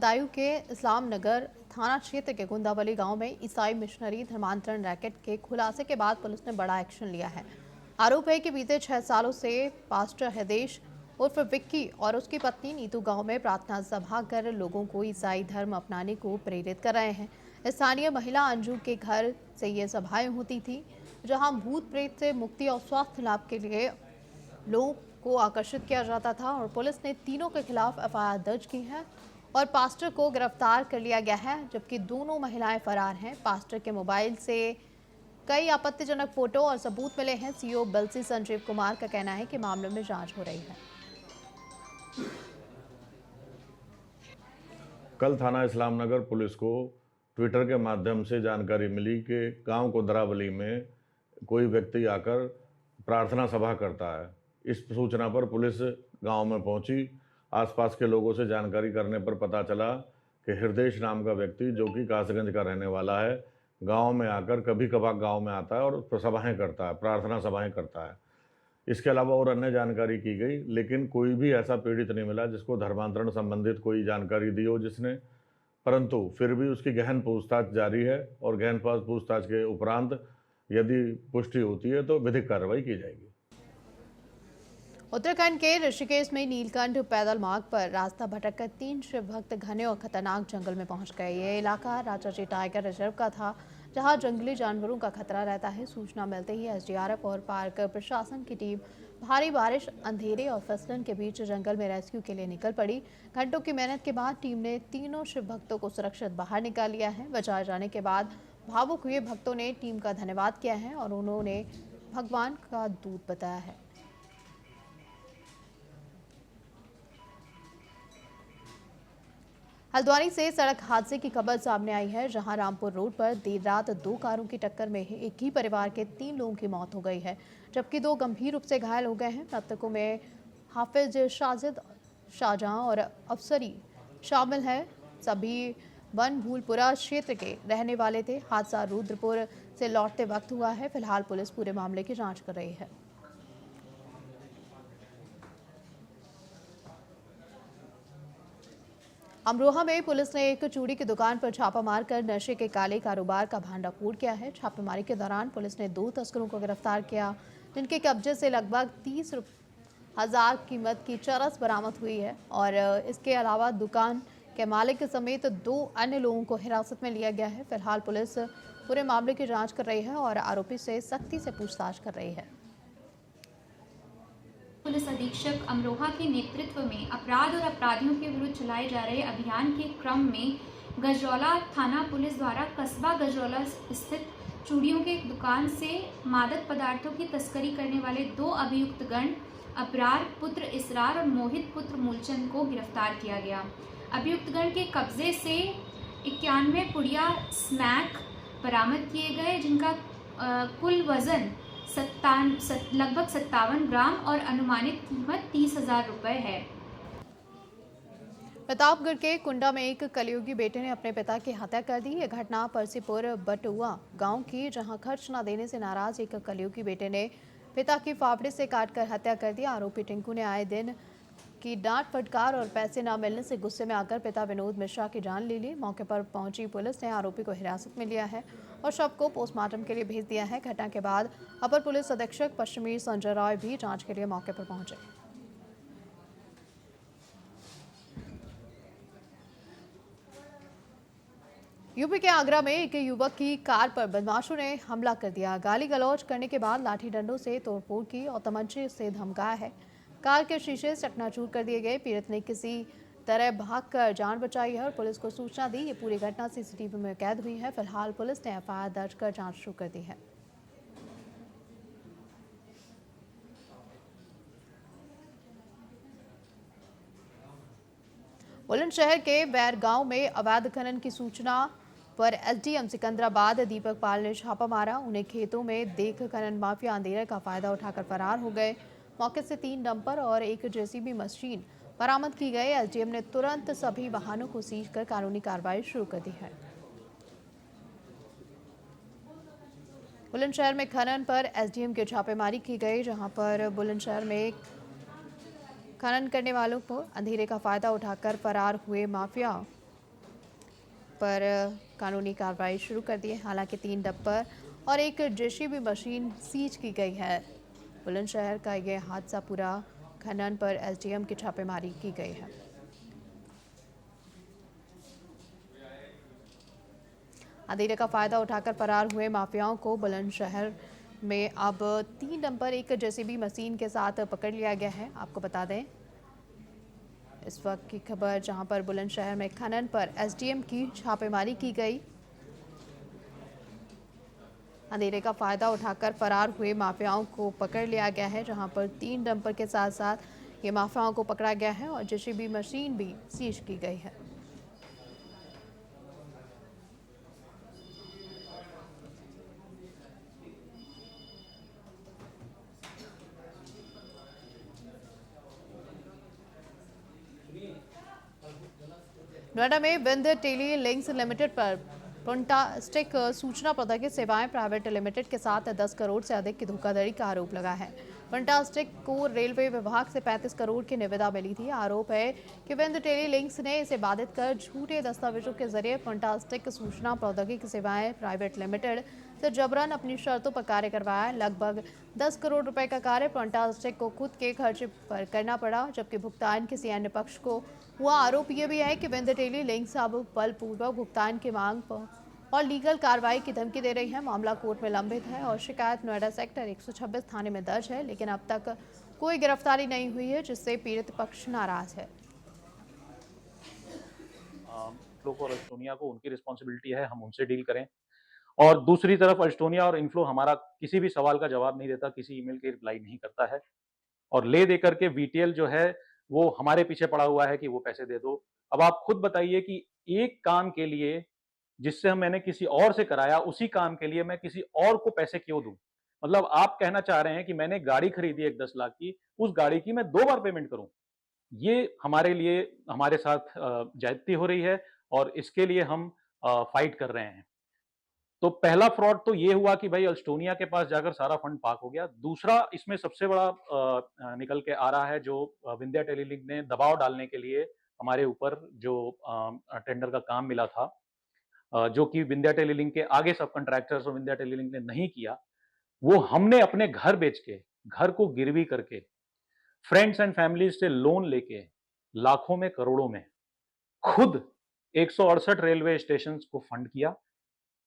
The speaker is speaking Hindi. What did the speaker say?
बदायूं के इस्लाम नगर थाना क्षेत्र के गुंदावली गांव में ईसाई मिशनरी धर्मांतरण रैकेट के खुलासे के बाद पुलिस ने बड़ा एक्शन लिया है। आरोप है कि बीते 6 सालों से पास्टर हृदेश उर्फ विक्की और उसकी पत्नी नीतू गांव में प्रार्थना सभा कर लोगों को ईसाई धर्म अपनाने को प्रेरित कर रहे हैं। स्थानीय महिला अंजू के घर से ये सभाएं होती थी, जहां भूत प्रेत से मुक्ति और स्वास्थ्य लाभ के लिए लोगों को आकर्षित किया जाता था और पुलिस ने तीनों के खिलाफ एफआईआर दर्ज की है और पास्टर को गिरफ्तार कर लिया गया है, जबकि दोनों महिलाएं फरार हैं। पास्टर के मोबाइल से कई आपत्तिजनक फोटो और सबूत मिले हैं। सीओ बलसी संजीव कुमार का कहना है कि मामले में जांच हो रही है। कल थाना इस्लाम नगर पुलिस को ट्विटर के माध्यम से जानकारी मिली कि गांव गुंदावली में कोई व्यक्ति आकर प्रार्थना सभा करता है। इस सूचना पर पुलिस गांव में पहुंची। आसपास के लोगों से जानकारी करने पर पता चला कि हृदेश नाम का व्यक्ति, जो कि कासगंज का रहने वाला है, गांव में आकर कभी कभार गांव में आता है और सभाएं करता है, प्रार्थना सभाएं करता है। इसके अलावा और अन्य जानकारी की गई, लेकिन कोई भी ऐसा पीड़ित नहीं मिला जिसको धर्मांतरण संबंधित कोई जानकारी दी हो जिसने। परंतु फिर भी उसकी गहन पूछताछ जारी है और गहन पूछताछ के उपरांत यदि पुष्टि होती है तो विधिक कार्रवाई की जाएगी। उत्तराखंड के ऋषिकेश में नीलकंठ पैदल मार्ग पर रास्ता भटककर 3 शिव भक्त घने और खतरनाक जंगल में पहुंच गए। ये इलाका राजाजी टाइगर रिजर्व का था, जहां जंगली जानवरों का खतरा रहता है। सूचना मिलते ही एसडीआरएफ और पार्क प्रशासन की टीम भारी बारिश, अंधेरे और फिसलन के बीच जंगल में रेस्क्यू के लिए निकल पड़ी। घंटों की मेहनत के बाद टीम ने तीनों शिव भक्तों को सुरक्षित बाहर निकाल लिया है। बचाए जाने के बाद भावुक हुए भक्तों ने टीम का धन्यवाद किया है और उन्होंने भगवान का दूत बताया है। हल्द्वानी से सड़क हादसे की खबर सामने आई है, जहां रामपुर रोड पर देर रात 2 कारों की टक्कर में एक ही परिवार के 3 लोगों की मौत हो गई है, जबकि 2 गंभीर रूप से घायल हो गए हैं। मृतकों में हाफिज शाजिद, शाहजहां और अफसरी शामिल हैं। सभी बनभूलपुरा क्षेत्र के रहने वाले थे। हादसा रुद्रपुर से लौटते वक्त हुआ है। फिलहाल पुलिस पूरे मामले की जांच कर रही है। अमरोहा में पुलिस ने एक चूड़ी की दुकान पर छापा मारकर नशे के काले कारोबार का भांडाफोड़ किया है। छापेमारी के दौरान पुलिस ने 2 तस्करों को गिरफ्तार किया, जिनके कब्जे से लगभग 30,000 कीमत की चरस बरामद हुई है और इसके अलावा दुकान के मालिक समेत 2 अन्य लोगों को हिरासत में लिया गया है। फिलहाल पुलिस पूरे मामले की जांच कर रही है और आरोपी से सख्ती से पूछताछ कर रही है। पुलिस अधीक्षक अमरोहा के नेतृत्व में अपराध और अपराधियों के विरुद्ध चलाए जा रहे अभियान के क्रम में गजरौला थाना पुलिस द्वारा कस्बा गजरौला स्थित चूड़ियों के दुकान से मादक पदार्थों की तस्करी करने वाले 2 अभियुक्त गण अबरार पुत्र इसरार और मोहित पुत्र मूलचंद को गिरफ्तार किया गया। अभियुक्त गण के कब्जे से 91 पुड़िया स्मैक बरामद किए गए, जिनका कुल वजन लगभग 57 ग्राम और अनुमानित कीमत 30,000 रुपए है। प्रतापगढ़ के कुंडा में एक कलयुगी बेटे ने अपने पिता की हत्या कर दी। यह घटना परसीपुर बटुआ गांव की, जहां खर्च न देने से नाराज एक कलयुगी बेटे ने पिता की फाफड़े से काटकर हत्या कर दी। आरोपी टिंकू ने आए दिन की डांट फटकार और पैसे न मिलने से गुस्से में आकर पिता विनोद मिश्रा की जान ले ली। मौके पर पहुंची पुलिस ने आरोपी को हिरासत में लिया है और शव को पोस्टमार्टम के लिए भेज दिया है। घटना के बाद अपर पुलिस अधीक्षक पश्चिमी संजय राय भी जांच के लिए मौके पर पहुंचे। यूपी के आगरा में एक युवक की कार पर बदमाशों ने हमला कर दिया। गाली गलौज करने के बाद लाठी डंडों से तोड़फोड़ की और तमंचे से धमकाया है। कार के शीशे चकनाचूर कर दिए गए। पीड़ित ने किसी तरह भागकर जान बचाई है और पुलिस को सूचना दी। ये पूरी घटना सीसीटीवी में कैद हुई है। फिलहाल पुलिस ने एफआईआर दर्ज कर जांच शुरू कर दी है। बुलंदशहर के बैरगांव में अवैध खनन की सूचना पर एसडीएम सिकंदराबाद दीपक पाल ने छापा मारा। उन्हें खेतों में देख खनन माफिया अंधेरे का फायदा उठाकर फरार हो गए। मौके से 3 डंपर और एक जेसीबी मशीन बरामद की गई। एसडीएम ने तुरंत सभी वाहनों को सीज कर कानूनी कार्रवाई शुरू कर दी है। बुलंदशहर में खनन पर एसडीएम की छापेमारी की गई, जहां पर बुलंदशहर में खनन करने वालों को अंधेरे का फायदा उठाकर फरार हुए माफिया पर कानूनी कार्रवाई शुरू कर दी है। हालांकि 3 डंपर और एक जेसीबी मशीन सीज की गई है। बुलंदशहर का ये हादसा पूरा खनन पर एसडीएम की छापेमारी की गई है। अंधेरे का फायदा उठाकर फरार हुए माफियाओं को बुलंदशहर में अब 3 डंपर एक जेसीबी मशीन के साथ पकड़ लिया गया है। आपको बता दें इस वक्त की खबर, जहां पर बुलंदशहर में खनन पर एसडीएम की छापेमारी की गई। अंधेरे का फायदा उठाकर फरार हुए माफियाओं को पकड़ लिया गया है, जहां पर 3 डंपर के साथ साथ ये माफियाओं को पकड़ा गया है और जेसीबी मशीन भी सीज की गई है। नोएडा में विंध्य टेली लिंक्स लिमिटेड पर फंटास्टिक सूचना प्रौद्योगिकी सेवाएं प्राइवेट लिमिटेड के साथ 10 करोड़ से अधिक की धोखाधड़ी का आरोप लगा है। फंटास्टिक को रेलवे विभाग से 35 करोड़ की निविदा मिली थी। आरोप है कि विंध्य टेली लिंक्स ने इसे बाधित कर झूठे दस्तावेजों के जरिए फंटास्टिक सूचना प्रौद्योगिकी सेवाएं प्राइवेट लिमिटेड से जबरन अपनी शर्तों पर कार्य करवाया। लगभग 10 करोड़ रुपए का कार्य फंटास्टिक को खुद के खर्च पर करना पड़ा, जबकि भुगतान किसी अन्य पक्ष को हुआ। आरोप यह भी है कि विंध्य टेली लिंक्स अब बलपूर्वक भुगतान की मांग पर और लीगल कार्रवाई की धमकी दे रही है। मामला कोर्ट में लंबित है और शिकायत नोएडा सेक्टर 126 थाने में दर्ज है, लेकिन अब तक कोई गिरफ्तारी नहीं हुई है, जिससे पीड़ित पक्ष नाराज है। इन्फ्लो और एस्टोनिया को उनकी रिस्पॉन्सिबिलिटी है, हम उनसे डील करें। और दूसरी तरफ एस्टोनिया और इन्फ्लो हमारा किसी भी सवाल का जवाब नहीं देता, किसी ईमेल की रिप्लाई नहीं करता है और ले दे करके वीटीएल जो है वो हमारे पीछे पड़ा हुआ है कि वो पैसे दे दो। अब आप खुद बताइए कि एक काम के लिए जिससे मैंने किसी और से कराया, उसी काम के लिए मैं किसी और को पैसे क्यों दूं? मतलब आप कहना चाह रहे हैं कि मैंने गाड़ी खरीदी है 10 लाख की, उस गाड़ी की मैं 2 बार पेमेंट करूं। ये हमारे लिए हमारे साथ ज्यादती हो रही है और इसके लिए हम फाइट कर रहे हैं। तो पहला फ्रॉड तो ये हुआ कि भाई एस्टोनिया के पास जाकर सारा फंड पाक हो गया। दूसरा इसमें सबसे बड़ा निकल के आ रहा है जो विंध्या टेलीलिंक ने दबाव डालने के लिए हमारे ऊपर जो टेंडर का काम मिला था, जो कि विंध्या टेलीलिंक के आगे सब कॉन्ट्रैक्टर्स और विंध्या टेलीलिंक ने नहीं किया, वो हमने अपने घर बेच के, घर को गिरवी करके, फ्रेंड्स एंड फैमिलीज से लोन लेके, लाखों में करोड़ों में खुद 168 रेलवे स्टेशन को फंड किया